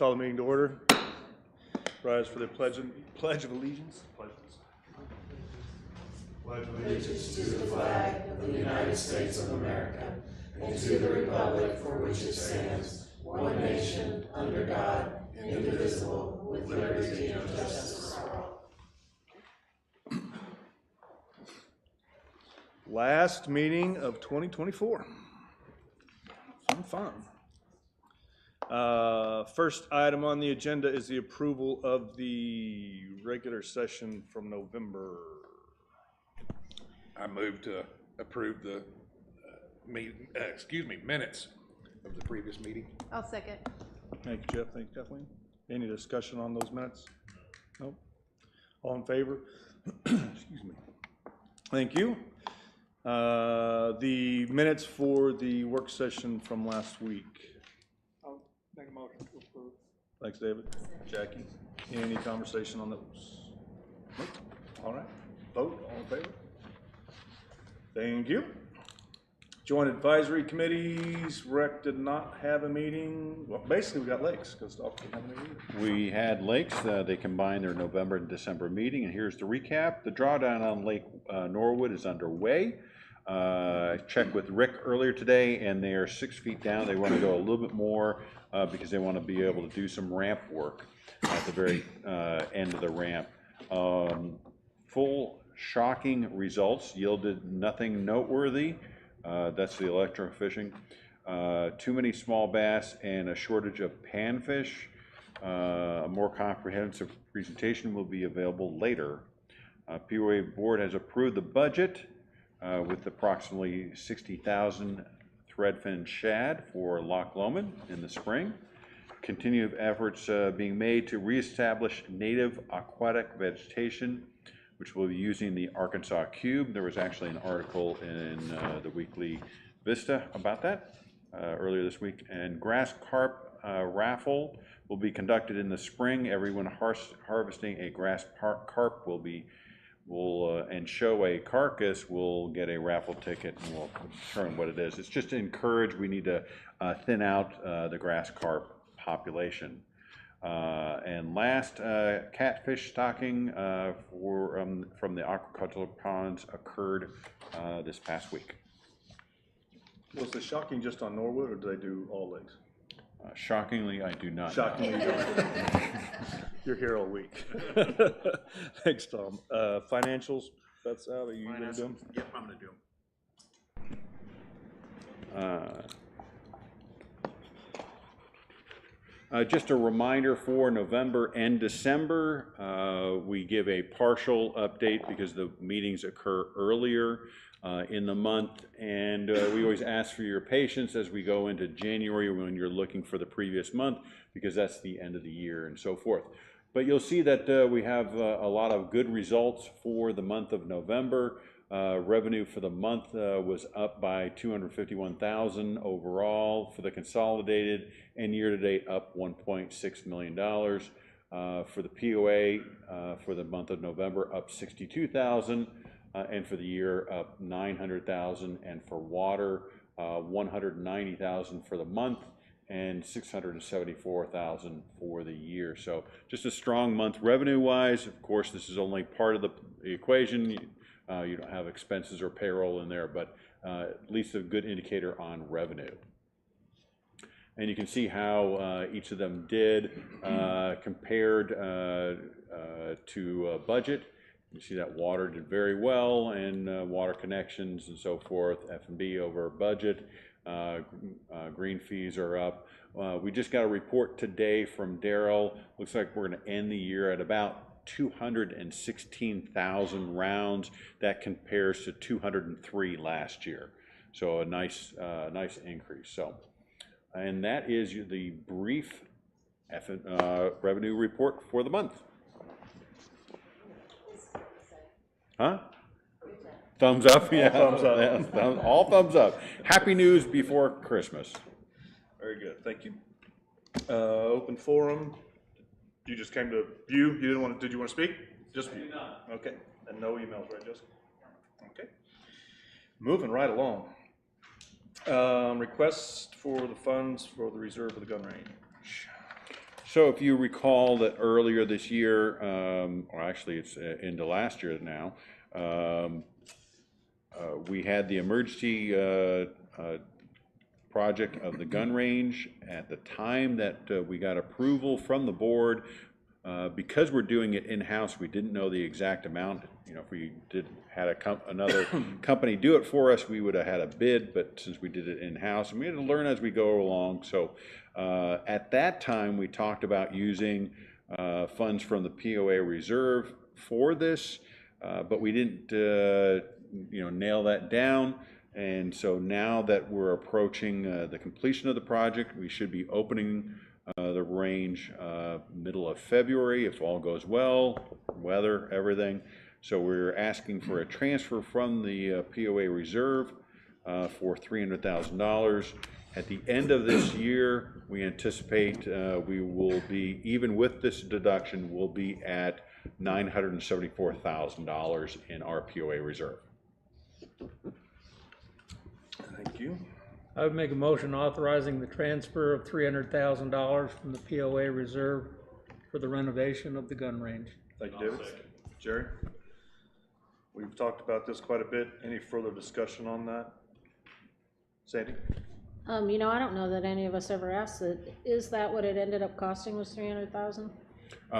call the meeting to order. Rise for the Pledge of Allegiance. Pledge allegiance to the flag of the United States of America and to the republic for which it stands, one nation, under God, indivisible, with liberty and justice for all. Last meeting of 2024. Some fun. First item on the agenda is the approval of the regular session from November. I move to approve the minutes of the previous meeting. I'll second. Thank you, Jeff. Thank you, Kathleen. Any discussion on those minutes? Nope. All in favor? Excuse me. Thank you. The minutes for the work session from last week. I'll make a motion to approve. Thanks, David. Jackie, any conversation on those? Nope. All right. Vote. All in favor? Thank you. Joint advisory committees. Rec did not have a meeting. Well, basically, we got Lakes because Dolph didn't have a meeting. We had Lakes. They combined their November and December meeting, and here's the recap. The drawdown on Lake Norwood is underway. I checked with Rick earlier today, and they are 6 feet down. They want to go a little bit more because they want to be able to do some ramp work at the very end of the ramp. Full shocking results yielded nothing noteworthy. That's the electrofishing. Too many small bass and a shortage of panfish. A more comprehensive presentation will be available later. POA board has approved the budget with approximately 60,000 threadfin shad for Loch Lomond in the spring. Continued efforts being made to reestablish native aquatic vegetation, which will be using the Arkansas Cube. There was actually an article in the Weekly Vista about that earlier this week. And grass carp raffle will be conducted in the spring. Everyone harvesting a grass carp and show a carcass will get a raffle ticket, and we'll determine what it is. It's just to encourage. We need to thin out the grass carp population. And last, catfish stocking from the aquaculture ponds occurred this past week. Was the shocking just on Norwood, or do they do all lakes? Shockingly, I do not Shockingly, know. You're here all week. Thanks, Tom. Financials, that's out. Are you going to do them? Yep, I'm going to do them. Just a reminder for November and December, we give a partial update because the meetings occur earlier in the month, and we always ask for your patience as we go into January when you're looking for the previous month, because that's the end of the year and so forth. But you'll see that we have a lot of good results for the month of November. Revenue for the month was up by $251,000 overall for the consolidated, and year-to-date up $1.6 million. For the POA for the month of November, up $62,000, and for the year up $900,000, and for water, $190,000 for the month and $674,000 for the year. So just a strong month revenue-wise. Of course, this is only part of the equation. You don't have expenses or payroll in there, but at least a good indicator on revenue. And you can see how each of them did compared to budget. You see that water did very well, and water connections and so forth, F&B over budget. Green fees are up. We just got a report today from Daryl. Looks like we're going to end the year at about 216,000 rounds. That compares to 203 last year. So a nice increase. So, and that is the brief revenue report for the month. Huh? Thumbs up, yeah. Thumbs up. Yeah, all thumbs up. Happy news before Christmas. Very good, thank you. Open forum. You just came to view. You didn't want to. Did you want to speak? Just view. Okay. And no emails, right, Jessica? Okay. Moving right along. Request for the funds for the reserve of the gun range. So if you recall that earlier this year, or actually it's into last year now, we had the emergency project of the gun range. At the time that we got approval from the board, because we're doing it in-house, we didn't know the exact amount. You know, if we had another company do it for us, we would have had a bid, but since we did it in-house, and we had to learn as we go along. So at that time, we talked about using funds from the POA reserve for this, but we didn't nail that down. And so now that we're approaching the completion of the project, we should be opening the range middle of February, if all goes well, weather, everything. So we're asking for a transfer from the POA reserve for $300,000. At the end of this year, we anticipate we will be, even with this deduction, we'll be at $974,000 in our POA reserve. Thank you. I would make a motion authorizing the transfer of $300,000 from the POA reserve for the renovation of the gun range. Thank you, David. Jerry? We've talked about this quite a bit. Any further discussion on that? Sandy? I don't know that any of us ever asked it. Is that what it ended up costing, was $300,000?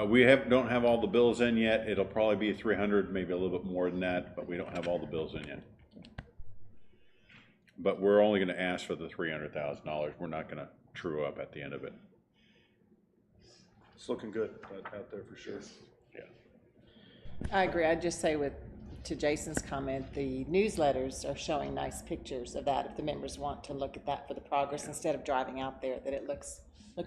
We don't have all the bills in yet. It'll probably be 300, maybe a little bit more than that, but we don't have all the bills in yet. But we're only going to ask for the $300,000. We're not going to true up at the end of it. It's looking good out there for sure. Yeah. I agree. I'd just say to Jason's comment, the newsletters are showing nice pictures of that if the members want to look at that for the progress instead of driving out there, that it looks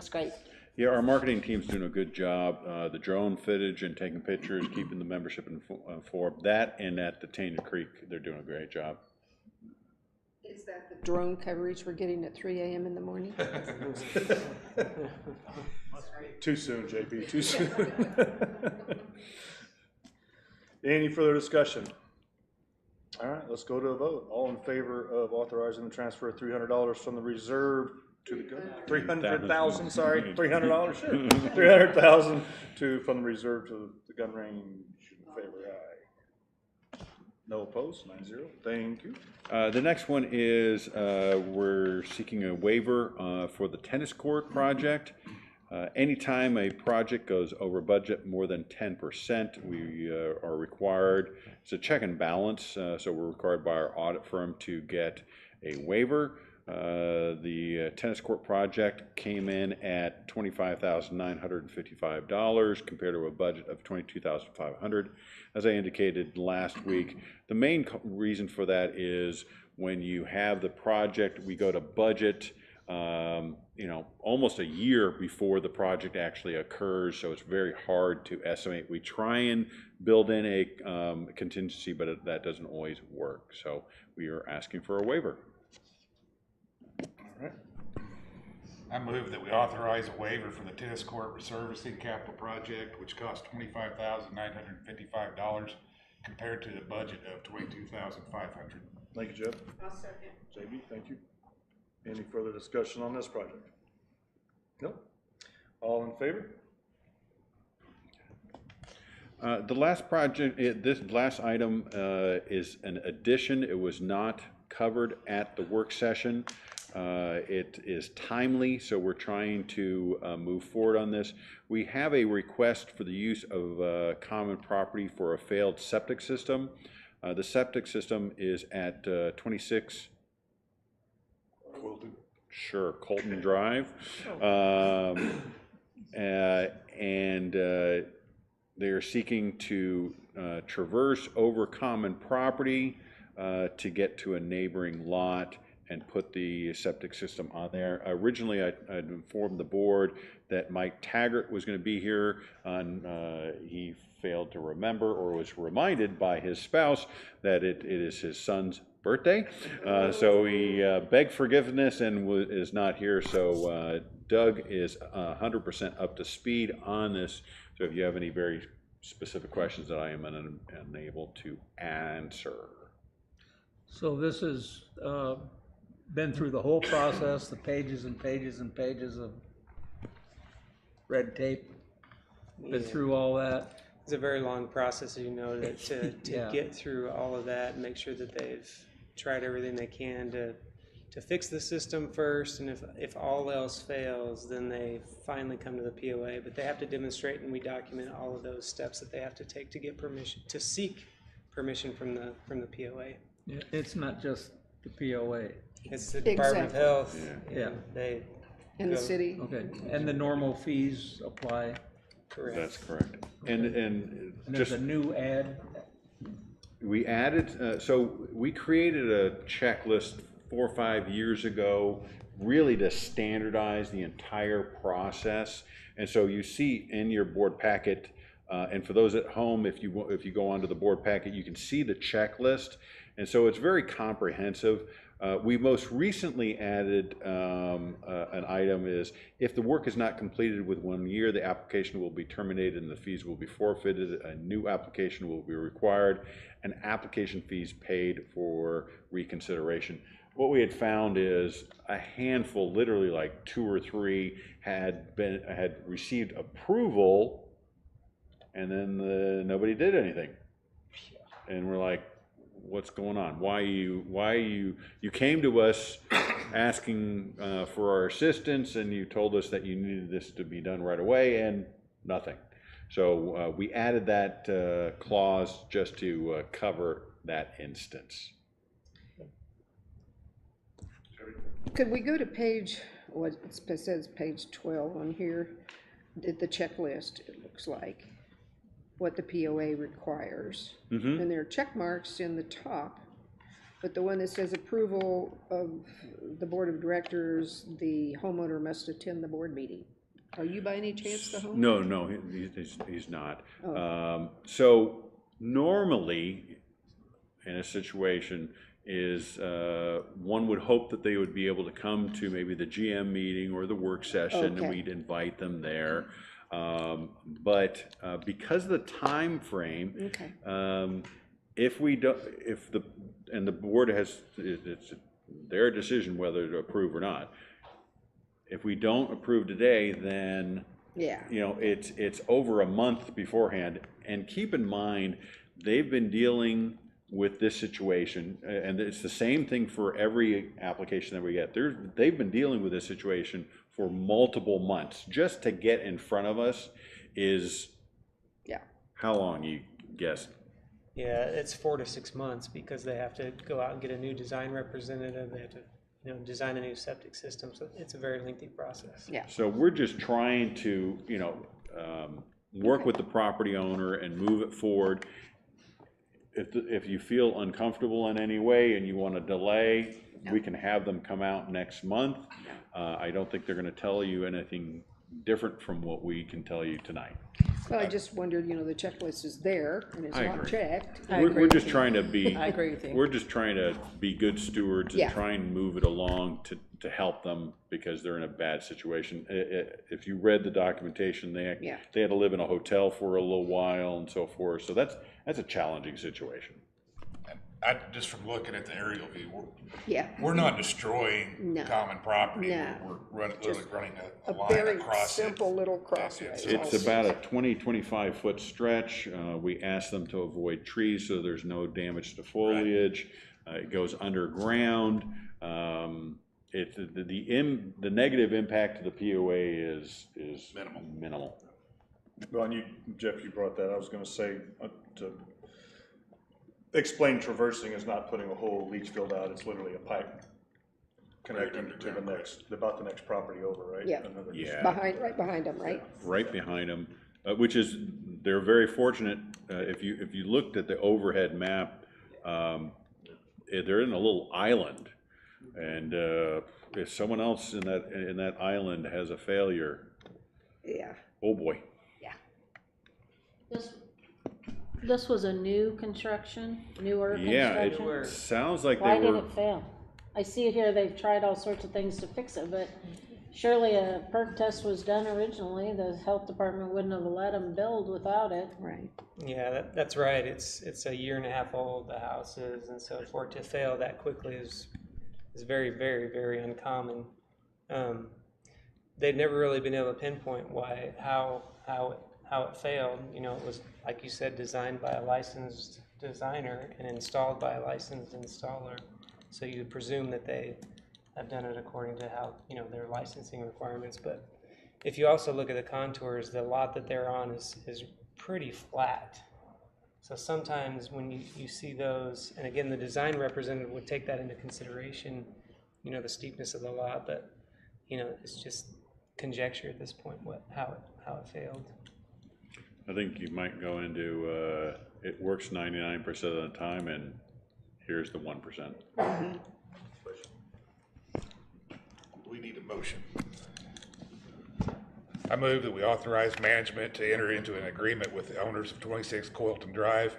great. Yeah, our marketing team's doing a good job. The drone footage and taking pictures, keeping the membership informed. That and at the Tainted Creek, they're doing a great job. Is that the drone coverage we're getting at 3 a.m. in the morning? Too soon, JP, too soon. Any further discussion? All right, let's go to a vote. All in favor of authorizing the transfer of $300 from the reserve to the gun, 300,000, sorry, $300, sure. 300,000 from the reserve to the gun range, in favor, aye. No opposed, 9-0, thank you. The next one is we're seeking a waiver for the tennis court project. Anytime a project goes over budget more than 10%, we are required, it's a check and balance, so we're required by our audit firm to get a waiver. The tennis court project came in at $25,955 compared to a budget of $22,500. As I indicated last week, the main reason for that is when you have the project, we go to budget almost a year before the project actually occurs, so it's very hard to estimate. We try and build in a contingency, but that doesn't always work, so we are asking for a waiver. All right, I move that we authorize a waiver for the tennis court resurfacing capital project, which cost $25,955 compared to the budget of $22,500. thank you, Jeff. I'll second. JB, thank you. Any further discussion on this project? No? All in favor? The last project, this last item is an addition. It was not covered at the work session. It is timely, so we're trying to move forward on this. We have a request for the use of common property for a failed septic system. The septic system is at 26 Colton Drive, and they are seeking to traverse over common property to get to a neighboring lot and put the septic system on there. Originally, I'd informed the board that Mike Taggart was going to be here. He failed to remember or was reminded by his spouse that it is his son's birthday. So he begged forgiveness and is not here. So Doug is 100% up to speed on this. So if you have any very specific questions that I am unable to answer. So this has been through the whole process, the pages and pages and pages of red tape, been Yeah. through all that. It's a very long process, as you know, to Yeah. get through all of that and make sure that they've tried everything they can to fix the system first, and if all else fails, then they finally come to the POA. But they have to demonstrate, and we document all of those steps that they have to take to get permission, to seek permission from the POA. Yeah, it's not just the POA. It's the Department of Exactly. Health. Yeah. and They In the go- city. Okay, and the normal fees apply. Correct. That's correct. And And just, there's a new ad. we added, so we created a checklist 4 or 5 years ago, really to standardize the entire process. And so you see in your board packet, and for those at home, if you go onto the board packet, you can see the checklist. And so it's very comprehensive. We most recently added an item is, if the work is not completed with 1 year, the application will be terminated and the fees will be forfeited. A new application will be required, and application fees paid for reconsideration. What we had found is a handful, literally like 2 or 3, had received approval, and then nobody did anything. And we're like, what's going on? Why you came to us asking for our assistance, and you told us that you needed this to be done right away, and nothing. So we added that clause just to cover that instance. Could we go to page, what it says page 12 on here, the checklist, it looks like, what the POA requires. Mm-hmm. And there are check marks in the top, but the one that says approval of the board of directors, the homeowner must attend the board meeting. Are you by any chance the homeowner? No, he's not. Oh. So normally, in a situation, is one would hope that they would be able to come to maybe the GM meeting or the work session, and Okay. we'd invite them there. But because of the time frame, Okay, if we don't, and the board has, it's their decision whether to approve or not. If we don't approve today, then yeah, it's over a month beforehand. And keep in mind, they've been dealing with this situation, and it's the same thing for every application that we get. They've been dealing with this situation for multiple months. Just to get in front of us is, yeah. how long, you guess? Yeah, it's 4 to 6 months because they have to go out and get a new design representative. They have to, design a new septic system. So it's a very lengthy process. Yeah. So we're just trying to, work with the property owner and move it forward. If you feel uncomfortable in any way and you want to delay, we can have them come out next month. I don't think they're going to tell you anything different from what we can tell you tonight. Well, I just wondered, the checklist is there and it's I not agree. checked. We're just trying to be, I agree with you. we're just trying to be good stewards and Yeah. try and move it along to help them because they're in a bad situation. If you read the documentation, they Yeah. had to live in a hotel for a little while and so forth. So that's a challenging situation. And just from looking at the aerial view, Yeah, we're not destroying No. common property. No. We're literally running a a line very across it. simple little crossway. It's about a 25 foot stretch. We asked them to avoid trees so there's no damage to foliage. It goes underground. The negative impact to the POA is minimal. Well, and Jeff, you brought that, I was gonna say, to explain traversing is not putting a whole leach field out, it's literally a pipe connecting to about the next property over, right? Yeah. Yeah. Right behind them, right? Right behind them, which is, they're very fortunate. If you looked at the overhead map, they're in a little island, and if someone else in that island has a failure, Yeah, oh boy. This was a new construction, newer Yeah, construction? it sounds like Why they did were. it fail? I see here they've tried all sorts of things to fix it, but surely a perk test was done originally. The health department wouldn't have let them build without it. right. Yeah, that's right. It's a 1.5 years old, the house is, and so for it to fail that quickly is very, very, very uncommon. they've never really been able to pinpoint how it failed. You know, it was, like you said, designed by a licensed designer and installed by a licensed installer. So you presume that they have done it according to how, you know, their licensing requirements. But if you also look at the contours, the lot that they're on is pretty flat. So sometimes when you see those, and again, the design representative would take that into consideration, you know, the steepness of the lot, but, you know, it's just conjecture at this point how it failed. I think you might go into, it works 99% of the time, and here's the 1%. We need a motion. I move that we authorize management to enter into an agreement with the owners of 26 Coylton Drive,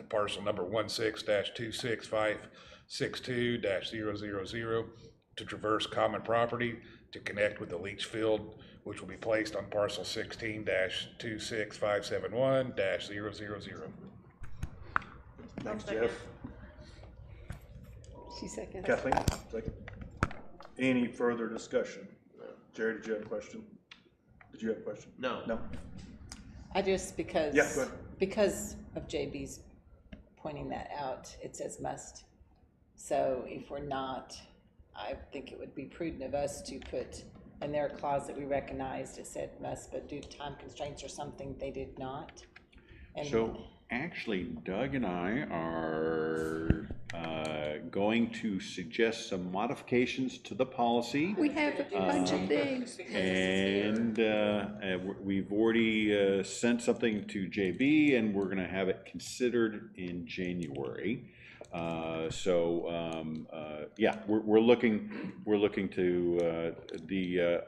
parcel number 16-26562-000, to traverse common property to connect with the leach field, which will be placed on parcel 16-26571-000. Thanks, Jeff. She seconds. Kathleen, second. Any further discussion? Jerry, did you have a question? Did you have a question? No. No? I just, because. Yeah, go ahead. Because of JB's pointing that out, it says must. So if we're not, I think it would be prudent of us to put in their clause that we recognized, it said must, but due to time constraints or something, they did not. And So actually, Doug and I are going to suggest some modifications to the policy. We have a bunch of things. And we've already sent something to JB, and we're gonna have it considered in January. Yeah, we're looking to, the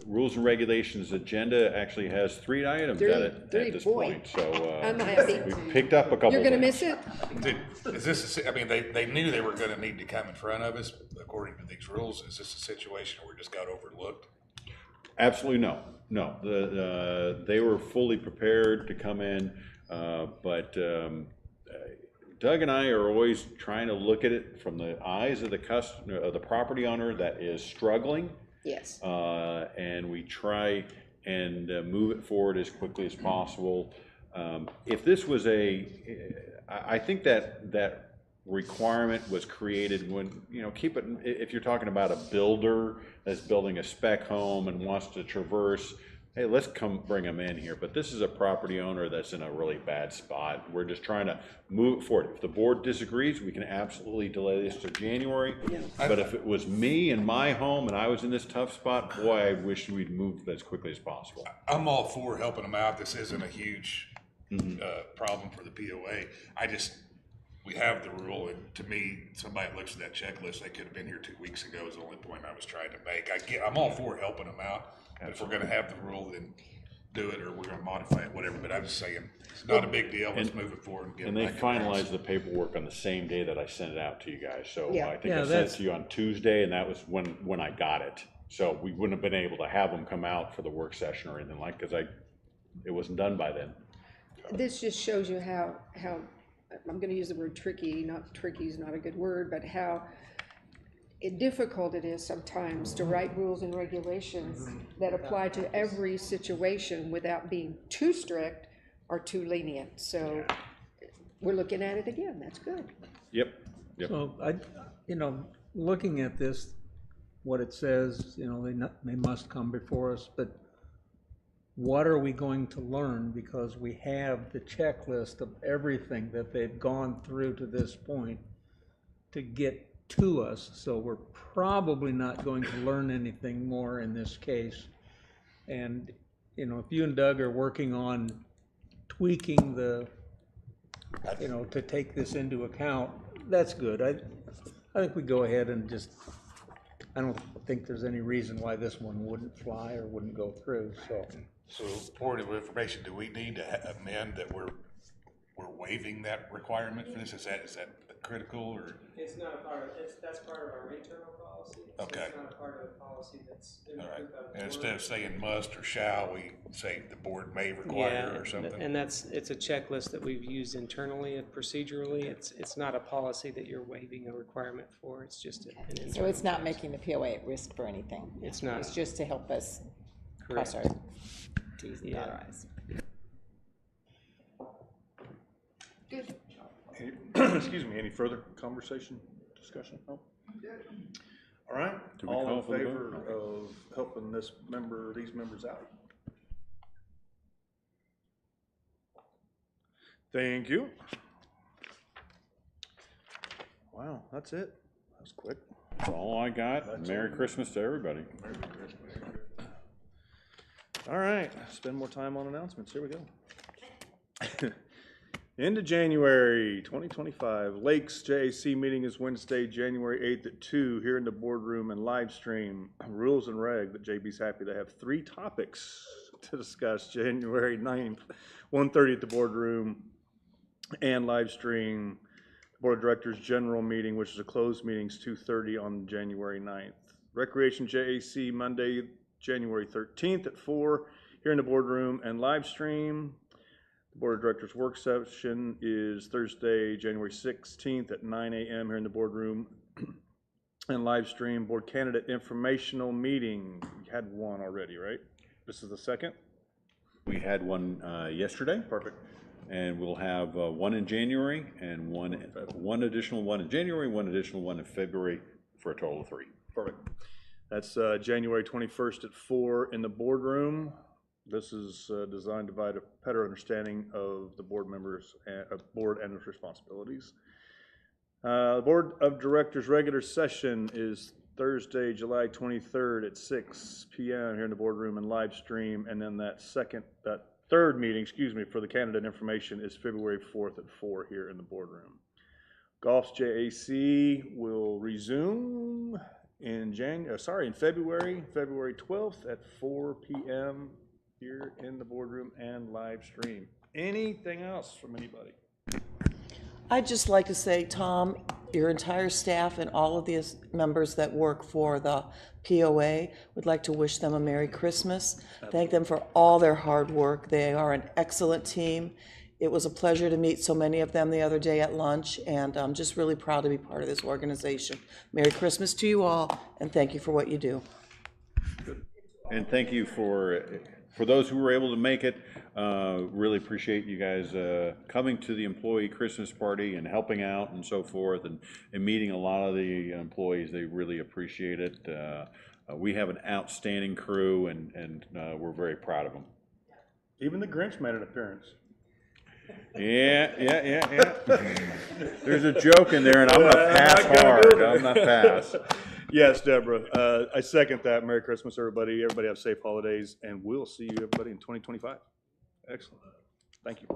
Rules and Regulations agenda actually has 3 items at it at this point, so I'm happy. we picked up a couple You're gonna things. miss it? Is this, I mean, they knew they were gonna need to come in front of us according to these rules. Is this a situation where it just got overlooked? Absolutely no. They were fully prepared to come in, but Doug and I are always trying to look at it from the eyes of the customer, of the property owner that is struggling. Yes. And we try and move it forward as quickly as possible. If this was I think that requirement was created when, you know, if you're talking about a builder that's building a spec home and wants to traverse, hey, let's come bring them in here. But this is a property owner that's in a really bad spot. We're just trying to move it forward. If the board disagrees, we can absolutely delay this to January. Yeah. But if it was me and my home and I was in this tough spot, boy, I wish we'd moved as quickly as possible. I'm all for helping them out. This isn't a huge problem for the POA. We have the rule, and to me, somebody looks at that checklist, they could have been here 2 weeks ago is the only point I was trying to make. I'm all for helping them out, but if we're gonna have the rule, then do it, or we're gonna modify it, whatever, but I'm just saying, it's not a big deal, let's move it forward and get it And they back in place. finalized the paperwork on the same day that I sent it out to you guys. So Yeah. I think Yeah, I sent it to you on Tuesday, and that was when I got it. So we wouldn't have been able to have them come out for the work session or anything like, because it wasn't done by then. This just shows you how, I'm gonna use the word tricky, tricky is not a good word, but how difficult it is sometimes to write rules and regulations that apply to every situation without being too strict or too lenient. So we're looking at it again, that's good. Yep. So looking at this, what it says, they must come before us, but what are we going to learn? Because we have the checklist of everything that they've gone through to this point to get to us, so we're probably not going to learn anything more in this case. And, if you and Doug are working on tweaking to take this into account, that's good. I think we go ahead and I don't think there's any reason why this one wouldn't fly or wouldn't go through, So, point of information, do we need to amend that we're waiving that requirement for this? Is that critical, or? It's not a part of, that's part of our internal policy. So Okay. It's not a part of the policy that's been All right, approved by the and board. instead of saying must or shall, we say the board may require or something? And it's a checklist that we've used internally procedurally. It's not a policy that you're waiving a requirement for. It's just an internal. So it's not making the POA at risk for anything? It's not. It's just to help us cross our Correct. Ts and dot our Is. Excuse me, any further conversation, discussion? No? All right, Do we all call in for the favor vote? of helping these members out? Thank you. Wow, that's it. That was quick. That's all I got. Merry Christmas to everybody. All right, spend more time on announcements. Here we go. End of January 2025. Lakes JAC meeting is Wednesday, January 8th at 2 here in the boardroom and live stream. Rules and reg, but JB's happy to have 3 topics to discuss. January 9th, 1:30 at the boardroom and live stream. Board of Directors General Meeting, which is a closed meeting, is 2:30 on January 9th. Recreation JAC Monday, January 13th at 4 here in the boardroom and live stream. The Board of Directors work session is Thursday, January 16th at 9 a.m. here in the boardroom and live stream. Board candidate informational meeting. We had one already, right? This is the second? We had one yesterday. Perfect. And we'll have one in January and one additional one in January, one additional one in February, for a total of 3. Perfect. That's January 21st at 4 in the boardroom. This is designed to provide a better understanding of the board members, board and its responsibilities. The Board of Directors regular session is Thursday, July 23rd at 6 p.m. here in the boardroom and live stream. And then that third meeting, for the candidate information is February 4th at 4 here in the boardroom. Golf's JAC will resume in February 12th at 4 p.m. here in the boardroom and live stream. Anything else from anybody? I'd just like to say, Tom, your entire staff and all of the members that work for the POA would like to wish them a Merry Christmas. Thank them for all their hard work. They are an excellent team. It was a pleasure to meet so many of them the other day at lunch, and I'm just really proud to be part of this organization. Merry Christmas to you all, and thank you for what you do. And thank you for those who were able to make it. Really appreciate you guys coming to the employee Christmas party and helping out and so forth, and meeting a lot of the employees. They really appreciate it. We have an outstanding crew, and we're very proud of them. Even the Grinch made an appearance. Yeah. There's a joke in there, and I'm gonna pass hard. I'm gonna pass. Yes, Deborah. I second that. Merry Christmas, everybody. Everybody have safe holidays, and we'll see you, everybody, in 2025. Excellent. Thank you.